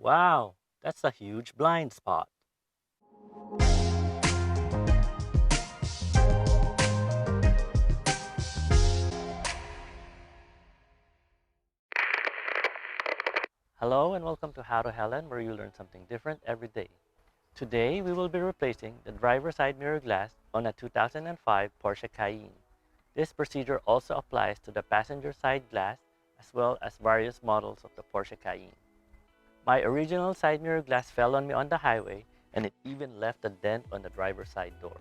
Wow, that's a huge blind spot. Hello and welcome to How to Helen, where you learn something different every day. Today, we will be replacing the driver's side mirror glass on a 2005 Porsche Cayenne. This procedure also applies to the passenger side glass as well as various models of the Porsche Cayenne. My original side mirror glass fell on me on the highway and it even left a dent on the driver's side door.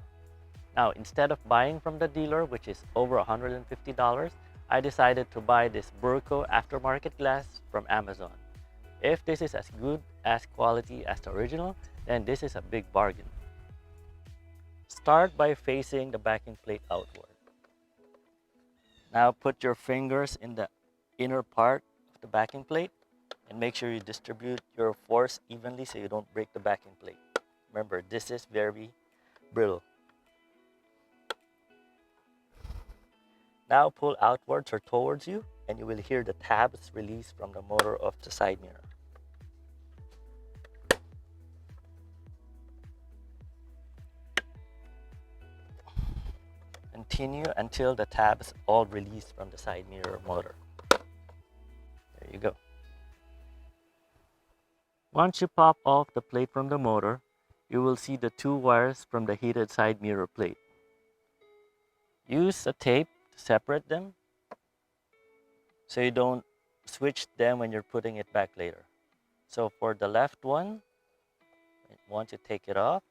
Now, instead of buying from the dealer, which is over $150, I decided to buy this Burco aftermarket glass from Amazon. If this is as good as quality as the original, then this is a big bargain. Start by facing the backing plate outward. Now put your fingers in the inner part of the backing plate and make sure you distribute your force evenly so you don't break the backing plate. Remember, this is very brittle. Now pull outwards or towards you and you will hear the tabs release from the motor of the side mirror. Continue until the tabs all release from the side mirror motor. There you go. Once you pop off the plate from the motor, you will see the two wires from the heated side mirror plate. Use a tape to separate them so you don't switch them when you're putting it back later. So for the left one, once you take it off,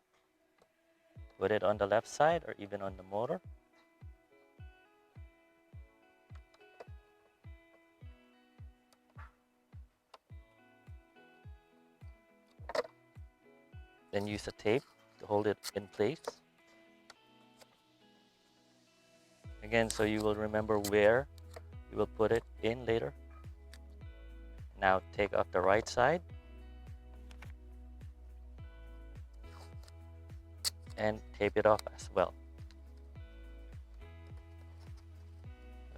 put it on the left side or even on the motor. Then use a tape to hold it in place. Again, so you will remember where you will put it in later. Now take off the right side and tape it off as well.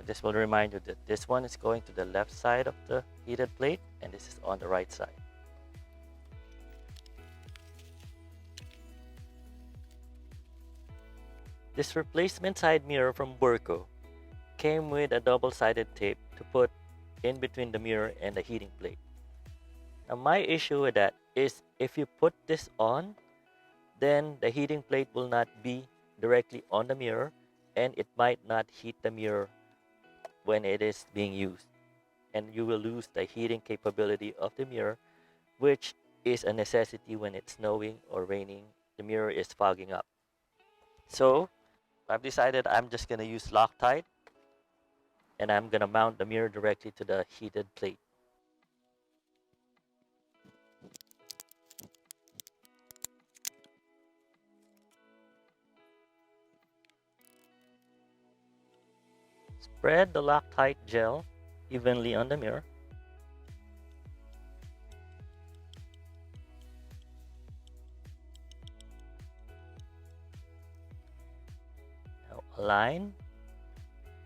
This will remind you that this one is going to the left side of the heated plate and this is on the right side. This replacement side mirror from Burco came with a double-sided tape to put in between the mirror and the heating plate. Now my issue with that is if you put this on, then the heating plate will not be directly on the mirror and it might not heat the mirror when it is being used. And you will lose the heating capability of the mirror, which is a necessity when it's snowing or raining, the mirror is fogging up. So I've decided I'm just going to use Loctite and I'm going to mount the mirror directly to the heated plate. Spread the Loctite gel evenly on the mirror. Now align.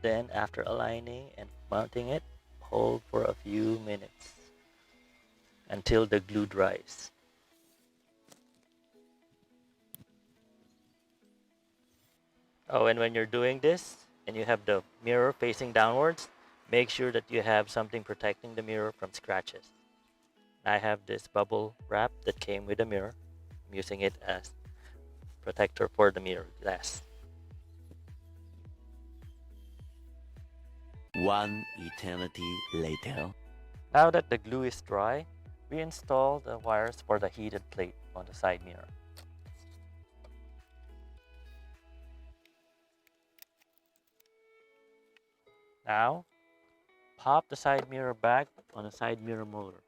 Then after aligning and mounting it, hold for a few minutes until the glue dries. Oh, and when you're doing this and you have the mirror facing downwards, make sure that you have something protecting the mirror from scratches. I have this bubble wrap that came with the mirror. I'm using it as protector for the mirror glass. One eternity later. Now that the glue is dry, we install the wires for the heated plate on the side mirror. Now, pop the side mirror back on the side mirror motor.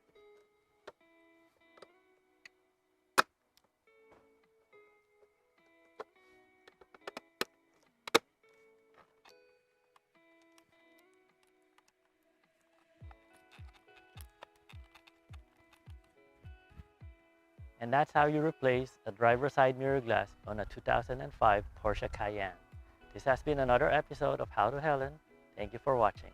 And that's how you replace a driver's side mirror glass on a 2005 Porsche Cayenne. This has been another episode of How to Helen. Thank you for watching.